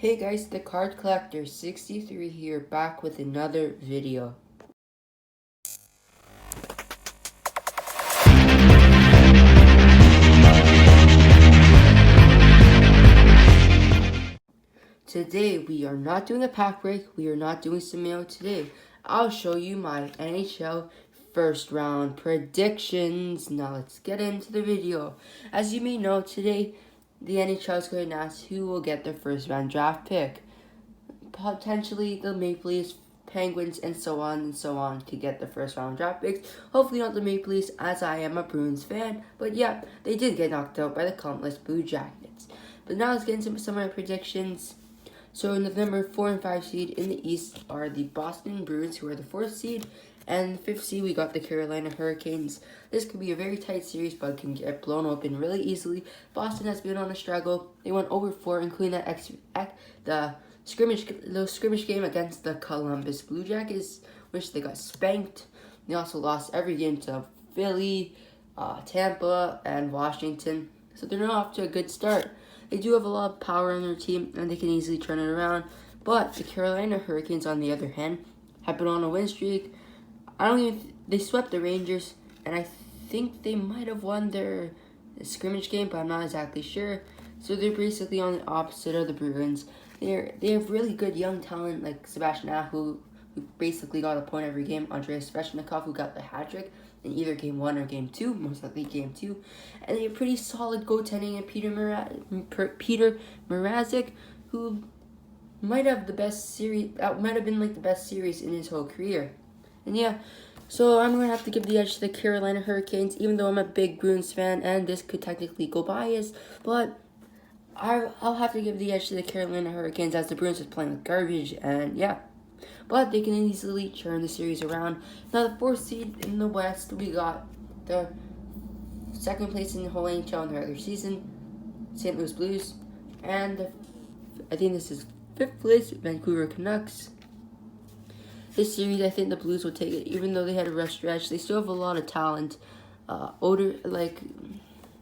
Hey guys, the Card Collector 63 here, back with another video. Today we are not doing a pack break, we are not doing some mail today. I'll show you my NHL first round predictions. Now let's get into the video. As you may know, today the NHL is going to ask who will get their first round draft pick. Potentially the Maple Leafs, Penguins, and so on to get the first round draft picks. Hopefully not the Maple Leafs, as I am a Bruins fan. But yeah, they did get knocked out by the Columbus Blue Jackets. But now let's get into some of my predictions. So in the number 4 and 5 seed in the East are the Boston Bruins, who are the 4th seed. And the 5th seed, we got the Carolina Hurricanes. This could be a very tight series, but can get blown open really easily. Boston has been on a struggle. They went over 4, including the scrimmage game against the Columbus Blue Jackets, which they got spanked. They also lost every game to Philly, Tampa, and Washington. So they're not off to a good start. They do have a lot of power on their team, and they can easily turn it around. But the Carolina Hurricanes, on the other hand, have been on a win streak. They swept the Rangers, and I think they might have won their scrimmage game, but I'm not exactly sure. So they're basically on the opposite of the Bruins. They have really good young talent like Sebastian Aho, who basically got a point every game. Andrei Svechnikov, who got the hat trick in either game 1 or game 2, most likely game 2. And they have pretty solid goaltending in Peter Mrazek, who might have the best series. That might have been like the best series in his whole career. And yeah, so I'm gonna have to give the edge to the Carolina Hurricanes, even though I'm a big Bruins fan, and this could technically go biased, but I'll have to give the edge to the Carolina Hurricanes, as the Bruins is playing with garbage, and yeah. But they can easily turn the series around. Now, the 4th seed in the West, we got the 2nd place in the whole NHL in the regular season, St. Louis Blues, and I think this is 5th place, Vancouver Canucks. This series, I think the Blues will take it, even though they had a rough stretch. They still have a lot of talent, a lot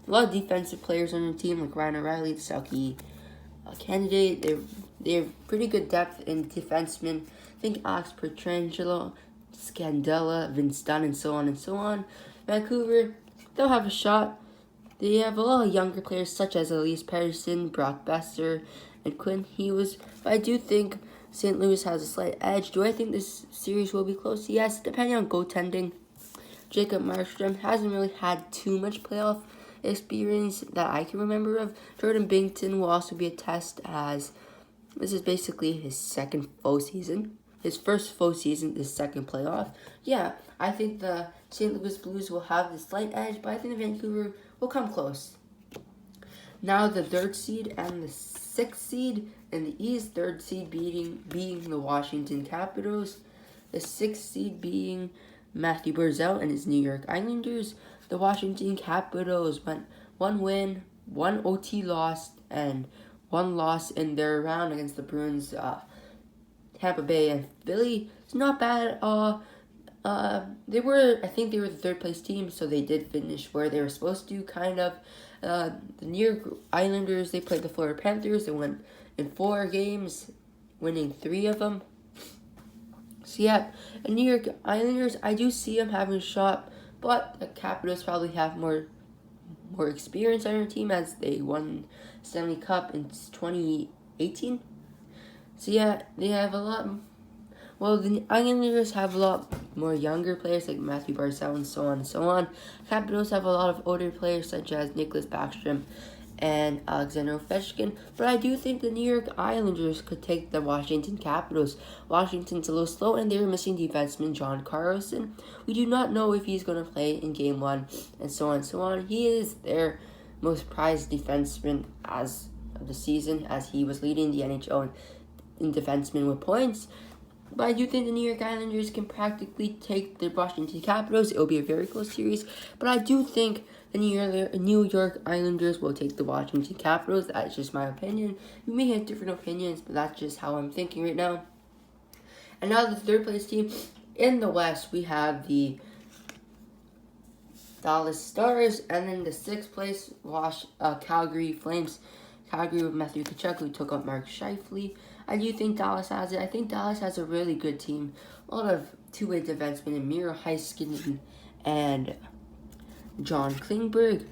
of defensive players on their team, like Ryan O'Reilly, the Selke candidate. They have pretty good depth in defensemen. I think Alex Pietrangelo, Scandella, Vince Dunn, and so on. Vancouver, they'll have a shot. They have a lot of younger players, such as Elias Pettersson, Brock Besser, and Quinn Hughes. But I do think St. Louis has a slight edge. Do I think this series will be close? Yes, depending on goaltending. Jacob Markstrom hasn't really had too much playoff experience that I can remember of. Jordan Binnington will also be a test, as this is basically his second full season. His first full season, his second playoff. Yeah, I think the St. Louis Blues will have the slight edge, but I think Vancouver will come close. Now the 3rd seed and the 6th seed in the East. 3rd seed being the Washington Capitals. The 6th seed being Matthew Barzal and his New York Islanders. The Washington Capitals went 1 win, 1 OT loss, and 1 loss in their round against the Bruins, Tampa Bay, and Philly. It's not bad at all. I think they were the 3rd place team, so they did finish where they were supposed to, kind of. The New York Islanders, they played the Florida Panthers. They went in 4 games, winning 3 of them. So yeah, the New York Islanders, I do see them having a shot, but the Capitals probably have more experience on their team, as they won Stanley Cup in 2018. So yeah, they have a lot. Well, the Islanders have a lot more younger players like Matthew Barzal and so on. Capitals have a lot of older players such as Nicklas Backstrom and Alexander Ovechkin, but I do think the New York Islanders could take the Washington Capitals. Washington's a little slow, and they're missing defenseman John Carlson. We do not know if he's going to play in Game 1, and so on. He is their most prized defenseman as of the season, as he was leading the NHL in defensemen with points. But I do think the New York Islanders can practically take the Washington Capitals. It will be a very close series, but I do think the New York Islanders will take the Washington Capitals. That's just my opinion. You may have different opinions, but that's just how I'm thinking right now. And now the 3rd place team in the West, we have the Dallas Stars, and then the 6th place Calgary Flames. Calgary with Matthew Tkachuk, who took up Mark Scheifele. I do think Dallas has it. I think Dallas has a really good team. A lot of two-way defensemen in Miro Heiskanen and John Klingberg.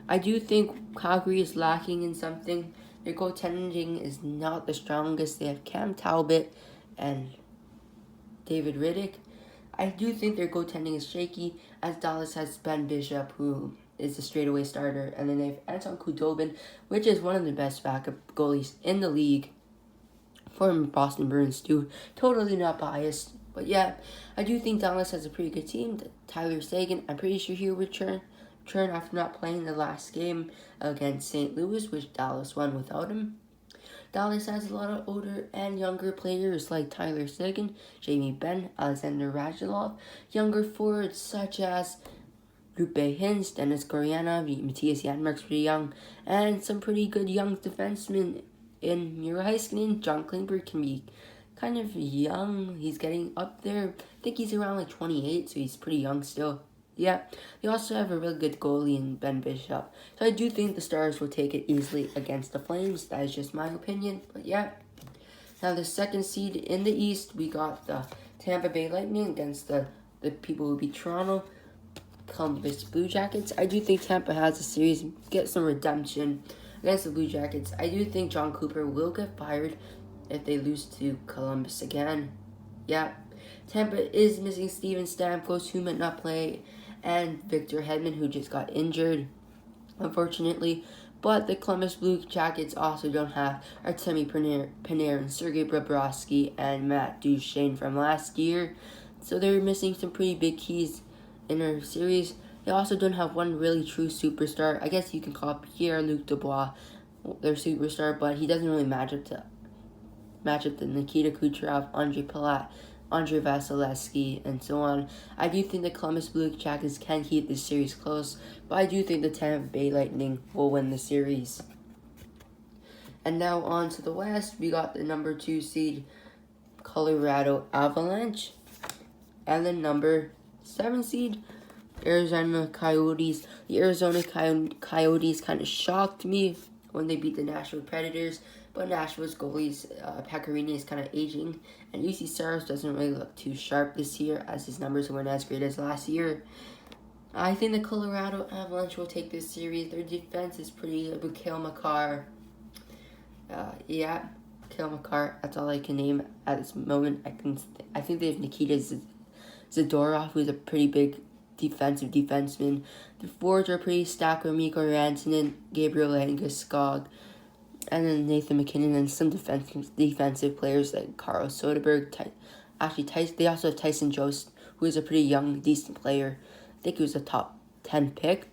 I do think Calgary is lacking in something. Their goaltending is not the strongest. They have Cam Talbot and David Riddick. I do think their goaltending is shaky, as Dallas has Ben Bishop, who is a straightaway starter, and then they have Anton Khudobin, which is one of the best backup goalies in the league. Former Boston Bruins too. Totally not biased, but yeah, I do think Dallas has a pretty good team. Tyler Seguin, I'm pretty sure he'll return after not playing the last game against St. Louis, which Dallas won without him. Dallas has a lot of older and younger players like Tyler Seguin, Jamie Benn, Alexander Radulov, younger forwards such as Rupe Hintz, Dennis Gorianov, Matthias Janmark's pretty young, and some pretty good young defensemen in Miro Heiskanen. John Klingberg can be kind of young. He's getting up there. I think he's around like 28, so he's pretty young still. Yeah, they also have a really good goalie in Ben Bishop. So I do think the Stars will take it easily against the Flames. That is just my opinion. But yeah. Now the second seed in the East, we got the Tampa Bay Lightning against the people who beat Toronto, Columbus Blue Jackets. I do think Tampa has a series, get some redemption against the Blue Jackets. I do think John Cooper will get fired if they lose to Columbus again. Yeah. Tampa is missing Steven Stamkos, who might not play, and Victor Hedman, who just got injured, unfortunately. But the Columbus Blue Jackets also don't have Artemi Panarin, Sergei Bobrovsky, and Matt Duchene from last year. So they're missing some pretty big keys in their series. They also don't have one really true superstar. I guess you can call Pierre-Luc Dubois their superstar, but he doesn't really match up to Nikita Kucherov, Andre Palat, Andre Vasilevsky, and so on. I do think the Columbus Blue Jackets can keep this series close, but I do think the Tampa Bay Lightning will win the series. And now on to the West, we got the number 2 seed Colorado Avalanche, and the number 7 seed Arizona Coyotes. The Arizona Coyotes kind of shocked me when they beat the Nashville Predators, but Nashville's goalies, Pecorini, is kind of aging, and UC Saros doesn't really look too sharp this year, as his numbers weren't as great as last year. I think the Colorado Avalanche will take this series. Their defense is pretty good with Cale Makar. Cale Makar, that's all I can name at this moment. I think they have Nikita Zadorov, who's a pretty big defensive defenseman. The forwards are pretty stacked with Mikko Rantanen, Gabriel Landeskog, and then Nathan McKinnon, and some defensive players like Carl Soderberg. They also have Tyson Jost, who is a pretty young, decent player. I think he was a top 10 pick.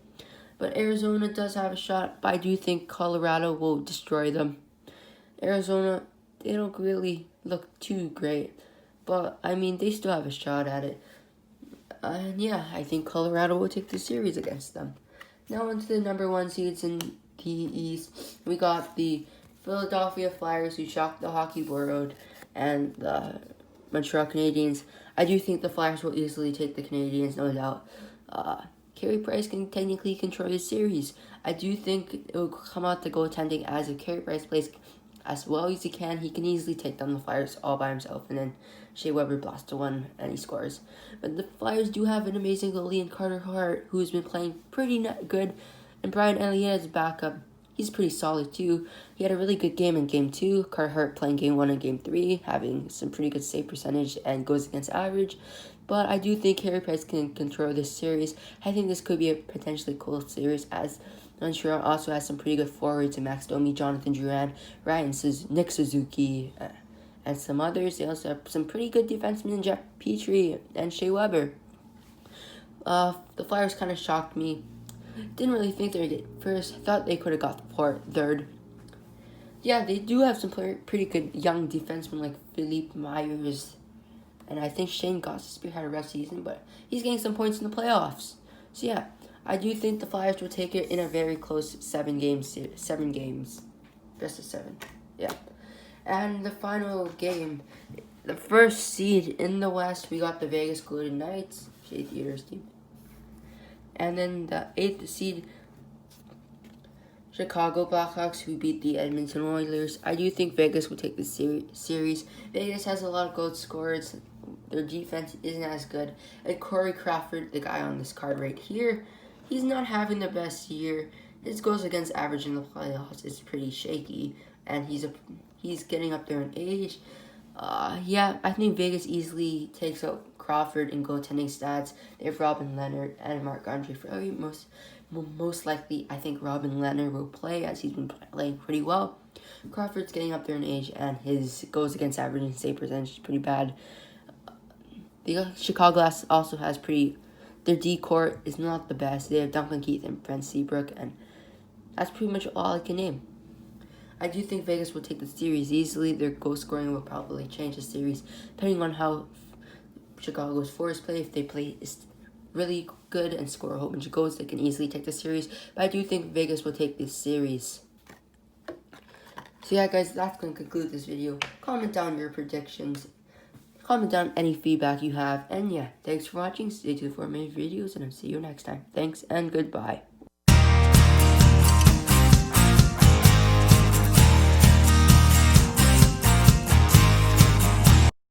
But Arizona does have a shot, but I do think Colorado will destroy them. Arizona, they don't really look too great, but I mean, they still have a shot at it. And yeah, I think Colorado will take the series against them. Now on to the number 1 seeds in the East. We got the Philadelphia Flyers, who shocked the hockey world, and the Montreal Canadiens. I do think the Flyers will easily take the Canadiens, no doubt. Carey Price can technically control the series. I do think it will come out to goaltending, as if Carey Price plays as well as he can easily take down the Flyers all by himself, and then Shea Weber blasts one and he scores. But the Flyers do have an amazing goalie in Carter Hart, who's been playing pretty good, and Brian Elliott is backup. He's pretty solid too. He had a really good game in Game 2. Carter Hart playing Game 1 and Game 3, having some pretty good save percentage and goes against average. But I do think Carey Price can control this series. I think this could be a potentially cool series, as Montreal also has some pretty good forwards in Max Domi, Jonathan Drouin, Nick Suzuki, and some others. They also have some pretty good defensemen in Jeff Petrie and Shea Weber. The Flyers kind of shocked me. Didn't really think they would get first. Thought they could have got third. Yeah, they do have some pretty good young defensemen like Philippe Myers, and I think Shane Gostisbehere had a rough season, but he's getting some points in the playoffs. So yeah, I do think the Flyers will take it in a very close 7 games. Best of 7. Yeah. And the final game, the first seed in the West, we got the Vegas Golden Knights, Shea Theodore's team. And then the 8th seed, Chicago Blackhawks, who beat the Edmonton Oilers. I do think Vegas will take the series. Vegas has a lot of goal scorers. Their defense isn't as good. And Corey Crawford, the guy on this card right here, he's not having the best year. His goals against average in the playoffs is pretty shaky, and he's getting up there in age. Yeah, I think Vegas easily takes out Crawford in goaltending stats. They have Robin Leonard and Marc-Andre Fleury. Most likely, I think Robin Leonard will play, as he's been playing pretty well. Crawford's getting up there in age, and his goals against average and save percentage is pretty bad. The Chicago also has their D-court is not the best. They have Duncan Keith and Brent Seabrook, and that's pretty much all I can name. I do think Vegas will take the series easily. Their goal scoring will probably change the series, depending on how Chicago's forwards play. If they play really good and score a whole bunch of goals, they can easily take the series. But I do think Vegas will take this series. So yeah, guys, that's going to conclude this video. Comment down your predictions. Comment down any feedback you have. And yeah, thanks for watching. Stay tuned for more videos, and I'll see you next time. Thanks and goodbye.